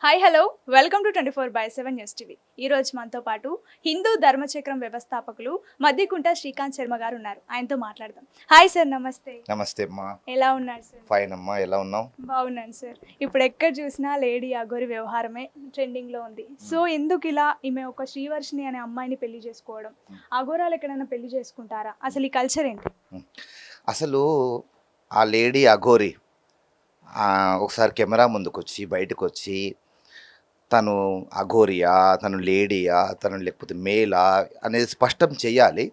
Hi hello welcome to 24/7 news TV. ఈ రోజు మనతో పాటు హిందూ ధర్మచక్రం వ్యవస్థాపకులు మద్దికుంట శ్రీకాంత్ శర్మ గారు ఉన్నారు. ఆయనతో మాట్లాడదాం. హాయ్ సార్, నమస్తే. నమస్తే అమ్మా. ఎలా ఉన్నారు సార్? ఫైన్ అమ్మా, ఎలా ఉన్నావు? బాగున్నాను సార్. ఇప్పుడు ఎక్కడ చూసినా లేడీ అఘోరి వ్యవహారమే ట్రెండింగ్ లో ఉంది. సో ఎందుకు ఇలా ఈమె ఒక శ్రీవర్షిని అనే అమ్మాయిని పెళ్లి చేసుకోవడం? అఘోరాలు ఎక్కడైనా పెళ్లి చేసుకుంటారా? అసలు ఈ కల్చర్ ఏంటి? అసలు ఆ లేడీ అఘోరి ఒకసారి కెమెరా ముందుకు వచ్చి బయటకు వచ్చి తను అఘోరియా, తను లేడీయా, తను లేకపోతే మేలా అనేది స్పష్టం చేయాలి.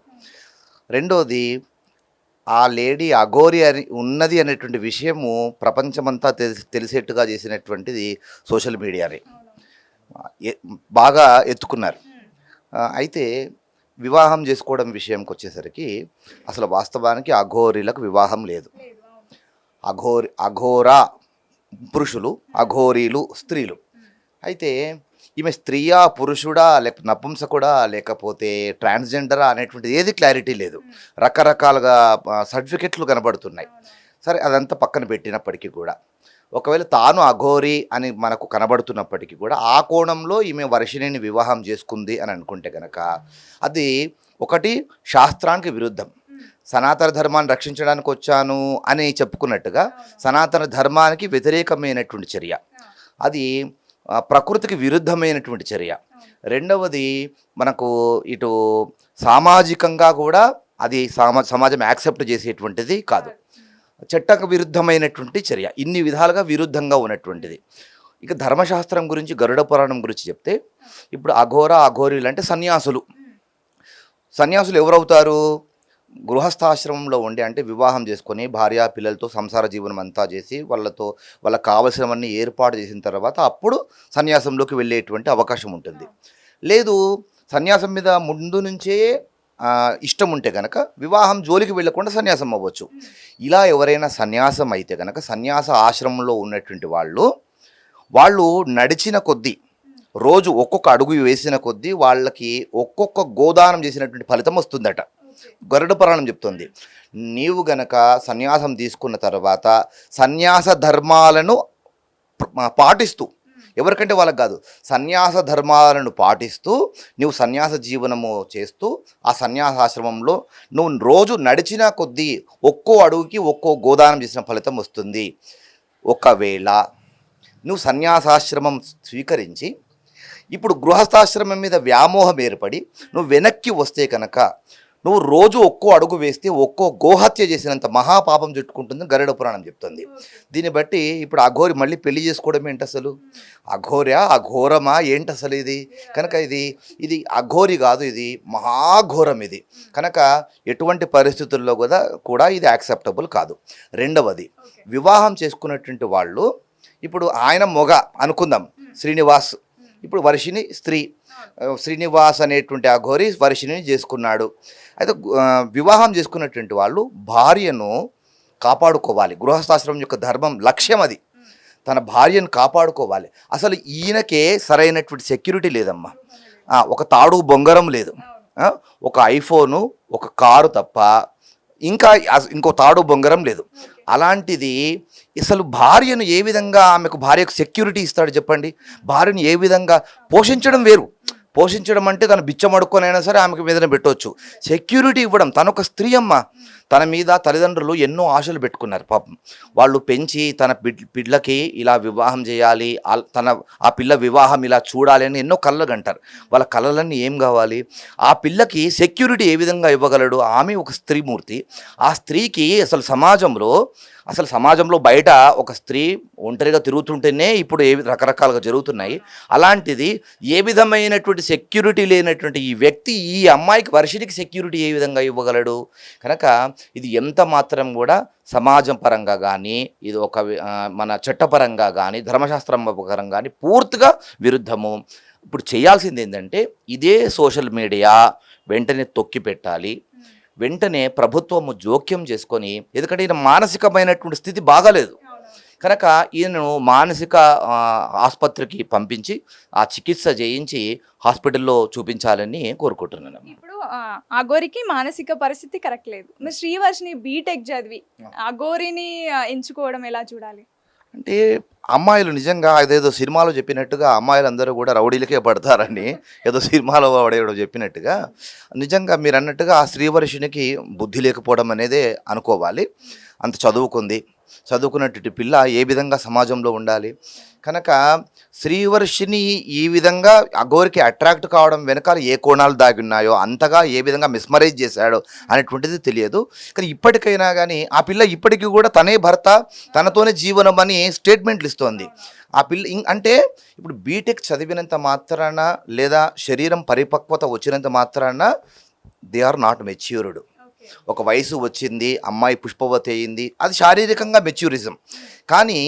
రెండోది, ఆ లేడీ అఘోరి అని ఉన్నది అనేటువంటి విషయము ప్రపంచమంతా తెలిసేట్టుగా చేసినటువంటిది సోషల్ మీడియాని బాగా ఎత్తుకున్నారు. అయితే వివాహం చేసుకోవడం విషయంకి వచ్చేసరికి అసలు వాస్తవానికి అఘోరీలకు వివాహం లేదు. అఘోరా పురుషులు, అఘోరీలు స్త్రీలు. అయితే ఈమె స్త్రీయా, పురుషుడా, లేకపోతే నపుంసకుడా, లేకపోతే ట్రాన్స్జెండరా అనేటువంటిది ఏది క్లారిటీ లేదు. రకరకాలుగా సర్టిఫికెట్లు కనబడుతున్నాయి. సరే, అదంతా పక్కన పెట్టినప్పటికీ కూడా ఒకవేళ తాను అఘోరి అని మనకు కనబడుతున్నప్పటికీ కూడా ఆ కోణంలో ఈమె వర్షిణిని వివాహం చేసుకుంది అని అనుకుంటే కనుక అది ఒకటి శాస్త్రానికి విరుద్ధం. సనాతన ధర్మాన్ని రక్షించడానికి వచ్చాను అని చెప్పుకున్నట్టుగా సనాతన ధర్మానికి వ్యతిరేకమైనటువంటి చర్య, అది ప్రకృతికి విరుద్ధమైనటువంటి చర్య. రెండవది, మనకు ఇటు సామాజికంగా కూడా అది సమాజం యాక్సెప్ట్ చేసేటువంటిది కాదు. చట్టకు విరుద్ధమైనటువంటి చర్య, ఇన్ని విధాలుగా విరుద్ధంగా ఉన్నటువంటిది. ఇక ధర్మశాస్త్రం గురించి, గరుడ పురాణం గురించి చెప్తే, ఇప్పుడు అఘోరీలు అంటే సన్యాసులు. సన్యాసులు ఎవరవుతారు? గృహస్థాశ్రమంలో ఉండి, అంటే వివాహం చేసుకొని భార్య పిల్లలతో సంసార జీవనం అంతా చేసి వాళ్ళకు కావలసినవన్నీ ఏర్పాటు చేసిన తర్వాత అప్పుడు సన్యాసంలోకి వెళ్ళేటువంటి అవకాశం ఉంటుంది. లేదు, సన్యాసం మీద ముందు నుంచే ఇష్టం ఉంటే కనుక వివాహం జోలికి వెళ్ళకుండా సన్యాసం అవ్వచ్చు. ఇలా ఎవరైనా సన్యాసం అయితే కనుక సన్యాస ఆశ్రమంలో ఉన్నటువంటి వాళ్ళు నడిచిన కొద్దీ, రోజు ఒక్కొక్క అడుగు వేసిన కొద్దీ వాళ్ళకి ఒక్కొక్క గోదానం చేసినటువంటి ఫలితం వస్తుందట. గరుడ పురాణం చెప్తుంది. నీవు గనక సన్యాసం తీసుకున్న తర్వాత సన్యాస ధర్మాలను పాటిస్తూ, ఎవరికంటే వాళ్ళకి కాదు, సన్యాస ధర్మాలను పాటిస్తూ నువ్వు సన్యాస జీవనము చేస్తూ ఆ సన్యాసాశ్రమంలో నువ్వు రోజు నడిచిన కొద్దీ ఒక్కో అడుగుకి ఒక్కో గోదానం చేసిన ఫలితం వస్తుంది. ఒకవేళ నువ్వు సన్యాసాశ్రమం స్వీకరించి ఇప్పుడు గృహస్థాశ్రమం మీద వ్యామోహం ఏర్పడి నువ్వు వెనక్కి వస్తే కనుక నువ్వు రోజు ఒక్కో అడుగు వేస్తే ఒక్కో గోహత్య చేసినంత మహాపాపం చుట్టుకుంటుందని గరుడ పురాణం చెప్తుంది. దీన్ని బట్టి ఇప్పుడు అఘోరి మళ్ళీ పెళ్లి చేసుకోవడం ఏంటి? అసలు అఘోరమా ఏంటి అసలు ఇది? కనుక ఇది అఘోరి కాదు, ఇది మహాఘోరం. ఇది కనుక ఎటువంటి పరిస్థితుల్లో కూడా ఇది యాక్సెప్టబుల్ కాదు. రెండవది, వివాహం చేసుకున్నటువంటి వాళ్ళు, ఇప్పుడు ఆయన మొగ అనుకుందాం, శ్రీనివాస్, ఇప్పుడు వర్షిణి స్త్రీ, శ్రీనివాస్ అనేటువంటి అఘోరి వర్షిణిని చేసుకున్నాడు. అయితే వివాహం చేసుకున్నటువంటి వాళ్ళు భార్యను కాపాడుకోవాలి. గృహస్థాశ్రమం యొక్క ధర్మం, లక్ష్యం అది. తన భార్యను కాపాడుకోవాలి. అసలు ఈయనకే సరైనటువంటి సెక్యూరిటీ లేదమ్మా. ఒక తాడు బొంగరం లేదు, ఒక ఐఫోను, ఒక కారు తప్ప ఇంకో తాడు బొంగరం లేదు. అలాంటిది అసలు భార్యను ఏ విధంగా, ఆమెకు భార్యకు సెక్యూరిటీ ఇస్తాడు చెప్పండి? భార్యను ఏ విధంగా పోషించడం వేరు. పోషించడం అంటే తను బిచ్చమడుక్కొనైనా సరే ఆమెకు మీదనే పెట్టవచ్చు. సెక్యూరిటీ ఇవ్వడం, తనొక స్త్రీ అమ్మ, తన మీద తల్లిదండ్రులు ఎన్నో ఆశలు పెట్టుకున్నారు పాపం. వాళ్ళు పెంచి తన పిల్లకి ఇలా వివాహం చేయాలి, ఆ పిల్ల వివాహం ఇలా చూడాలి అని ఎన్నో కళ్ళలు కంటారు. వాళ్ళ కళ్ళలన్నీ ఏం కావాలి? ఆ పిల్లకి సెక్యూరిటీ ఏ విధంగా ఇవ్వగలడు? ఆమె ఒక స్త్రీమూర్తి. ఆ స్త్రీకి అసలు సమాజంలో బయట ఒక స్త్రీ ఒంటరిగా తిరుగుతుంటేనే ఇప్పుడు రకరకాలుగా జరుగుతున్నాయి. అలాంటిది ఏ విధమైనటువంటి సెక్యూరిటీ లేనటువంటి ఈ వ్యక్తి ఈ అమ్మాయికి, వర్షిణికి సెక్యూరిటీ ఏ విధంగా ఇవ్వగలడు? కనుక ఇది ఎంత మాత్రం కూడా సమాజం పరంగా కానీ, ఇది ఒక మన చట్టపరంగా కానీ, ధర్మశాస్త్రం పరంగా కానీ పూర్తిగా విరుద్ధము. ఇప్పుడు చేయాల్సింది ఏంటంటే ఇదే సోషల్ మీడియా వెంటనే తొక్కి పెట్టాలి. వెంటనే ప్రభుత్వము జోక్యం చేసుకొని, ఎందుకంటే ఈయన మానసికమైనటువంటి స్థితి బాగాలేదు కనుక ఈయనను మానసిక ఆసుపత్రికి పంపించి ఆ చికిత్స చేయించి హాస్పిటల్లో చూపించాలని కోరుకుంటున్నాను. ఇప్పుడు అఘోరికి మానసిక పరిస్థితి కరెక్ట్ లేదు. శ్రీవర్షిని బీటెక్ చదివి అఘోరిని ఎంచుకోవడం ఎలా చూడాలి? అంటే అమ్మాయిలు నిజంగా అదేదో సినిమాలో చెప్పినట్టుగా అమ్మాయిలు అందరూ కూడా రౌడీలకే పడతారని ఏదో సినిమాలో వాడేవాడు చెప్పినట్టుగా నిజంగా మీరు అన్నట్టుగా ఆ శ్రీవర్షినికి బుద్ధి లేకపోవడం అనేదే అనుకోవాలి. అంత చదువుకున్నటువంటి పిల్ల ఏ విధంగా సమాజంలో ఉండాలి కనుక శ్రీవర్షిని ఈ విధంగా అఘోరికి అట్రాక్ట్ కావడం వెనకాల ఏ కోణాలు దాగి ఉన్నాయో, అంతగా ఏ విధంగా మిస్మరైజ్ చేశాడో అనేటువంటిది తెలియదు. కానీ ఇప్పటికైనా కానీ ఆ పిల్ల ఇప్పటికీ కూడా తనే భర్త, తనతోనే జీవనం అని స్టేట్మెంట్లు ఇస్తోంది. ఆ పిల్ల అంటే ఇప్పుడు బీటెక్ చదివినంత మాత్రాన లేదా శరీరం పరిపక్వత వచ్చినంత మాత్రాన దే ఆర్ నాట్ మెచ్యూర్డ్. ఒక వయసు వచ్చింది, అమ్మాయి పుష్పవతి అయింది, అది శారీరకంగా మెచ్యూరిజం. కానీ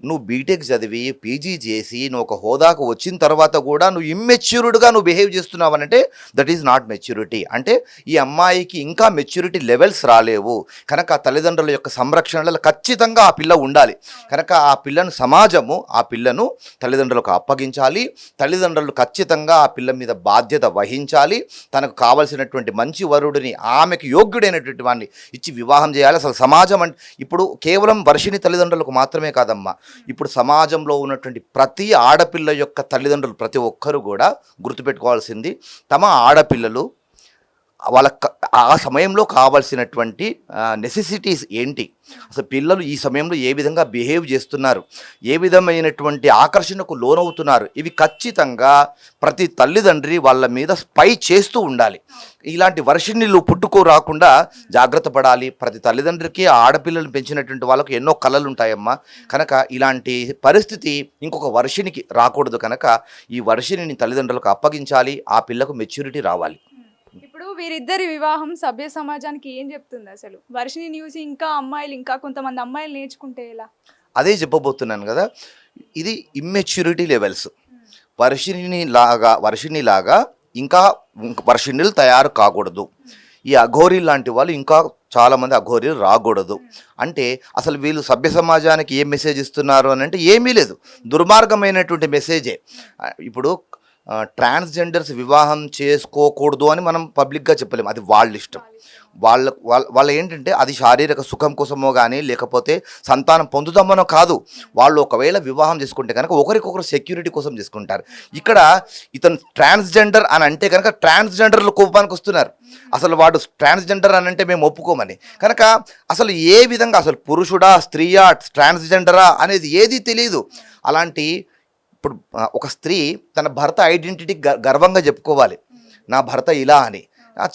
నువ్వు బీటెక్ చదివి పీజీ చేసి నువ్వు ఒక హోదాకు వచ్చిన తర్వాత కూడా నువ్వు ఇమ్మెచ్యూర్డ్గా నువ్వు బిహేవ్ చేస్తున్నావు అంటే దట్ ఈజ్ నాట్ మెచ్యూరిటీ. అంటే ఈ అమ్మాయికి ఇంకా మెచ్యూరిటీ లెవెల్స్ రాలేవు కనుక తల్లిదండ్రుల యొక్క సంరక్షణలో ఖచ్చితంగా ఆ పిల్ల ఉండాలి. కనుక ఆ పిల్లను సమాజము ఆ పిల్లను తల్లిదండ్రులకు అప్పగించాలి. తల్లిదండ్రులు ఖచ్చితంగా ఆ పిల్ల మీద బాధ్యత వహించాలి. తనకు కావలసినటువంటి మంచి వరుడిని, ఆమెకు యోగ్యుడైనటువంటి వాడిని ఇచ్చి వివాహం చేయాలి. అసలు సమాజం అంటే ఇప్పుడు కేవలం వర్షిని తల్లిదండ్రులకు మాత్రమే కాదమ్మా, ఇప్పుడు సమాజంలో ఉన్నటువంటి ప్రతి ఆడపిల్ల యొక్క తల్లిదండ్రులు ప్రతి ఒక్కరు కూడా గుర్తుపెట్టుకోవాల్సింది తమ ఆడపిల్లలు వాళ్ళ ఆ సమయంలో కావాల్సినటువంటి నెసెసిటీస్ ఏంటి, అసలు పిల్లలు ఈ సమయంలో ఏ విధంగా బిహేవ్ చేస్తున్నారు, ఏ విధమైనటువంటి ఆకర్షణకు లోనవుతున్నారు, ఇవి ఖచ్చితంగా ప్రతి తల్లిదండ్రి వాళ్ళ మీద స్పై చేస్తూ ఉండాలి. ఇలాంటి వర్షిణీలు పుట్టుకో రాకుండా జాగ్రత్త పడాలి. ప్రతి తల్లిదండ్రికి ఆడపిల్లలు పెంచినటువంటి వాళ్ళకు ఎన్నో కళలు ఉంటాయమ్మా. కనుక ఇలాంటి పరిస్థితి ఇంకొక వర్షినికి రాకూడదు. కనుక ఈ వర్షిని తల్లిదండ్రులకు అప్పగించాలి. ఆ పిల్లకు మెచ్యూరిటీ రావాలి. ఇప్పుడు వీరిద్దరి వివాహం సభ్య సమాజానికి ఏం చెప్తుంది? అసలు వర్షిని న్యూస్ ఇంకా అమ్మాయిలు, ఇంకా కొంతమంది అమ్మాయిలు నేర్చుకుంటే ఎలా? అదే చెప్పబోతున్నాను కదా, ఇది ఇమ్మెచ్యూరిటీ లెవెల్స్. వర్షిని లాగా ఇంకా వర్షిణులు తయారు కాకూడదు. ఈ అఘోరీ లాంటి వాళ్ళు ఇంకా చాలామంది అఘోరీలు రాకూడదు. అంటే అసలు వీళ్ళు సభ్య సమాజానికి ఏం మెసేజ్ ఇస్తున్నారు అని అంటే ఏమీ లేదు, దుర్మార్గమైనటువంటి మెసేజే. ఇప్పుడు ట్రాన్స్జెండర్స్ వివాహం చేసుకోకూడదు అని మనం పబ్లిక్గా చెప్పలేము, అది వాళ్ళ ఇష్టం. వాళ్ళ ఏంటంటే అది శారీరక సుఖం కోసమో కానీ లేకపోతే సంతానం పొందుతామనో కాదు. వాళ్ళు ఒకవేళ వివాహం చేసుకుంటే కనుక ఒకరికొకరు సెక్యూరిటీ కోసం చేసుకుంటారు. ఇక్కడ ఇతను ట్రాన్స్జెండర్ అని అంటే కనుక ట్రాన్స్జెండర్లు కోపానికి వస్తున్నారు. అసలు వాడు ట్రాన్స్జెండర్ అని అంటే మేము ఒప్పుకోమని. కనుక అసలు ఏ విధంగా అసలు పురుషుడా స్త్రీయా ట్రాన్స్జెండరా అనేది ఏది తెలియదు. అలాంటి ఇప్పుడు ఒక స్త్రీ తన భర్త ఐడెంటిటీ గర్వంగా చెప్పుకోవాలి, నా భర్త ఇలా అని.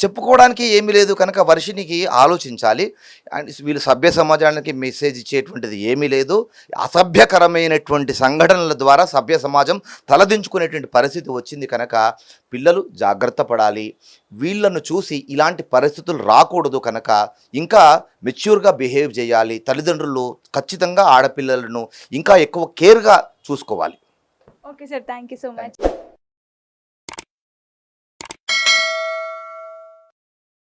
చెప్పుకోవడానికి ఏమీ లేదు. కనుక వర్షినికి ఆలోచించాలి. అండ్ వీళ్ళు సభ్య సమాజానికి మెసేజ్ ఇచ్చేటువంటిది ఏమీ లేదు. అసభ్యకరమైనటువంటి సంఘటనల ద్వారా సభ్య సమాజం తలదించుకునేటువంటి పరిస్థితి వచ్చింది. కనుక పిల్లలు జాగ్రత్త పడాలి. వీళ్ళను చూసి ఇలాంటి పరిస్థితులు రాకూడదు. కనుక ఇంకా మెచ్యూర్గా బిహేవ్ చేయాలి. తల్లిదండ్రులు ఖచ్చితంగా ఆడపిల్లలను ఇంకా ఎక్కువ కేర్గా చూసుకోవాలి. Okay sir, thank you so much.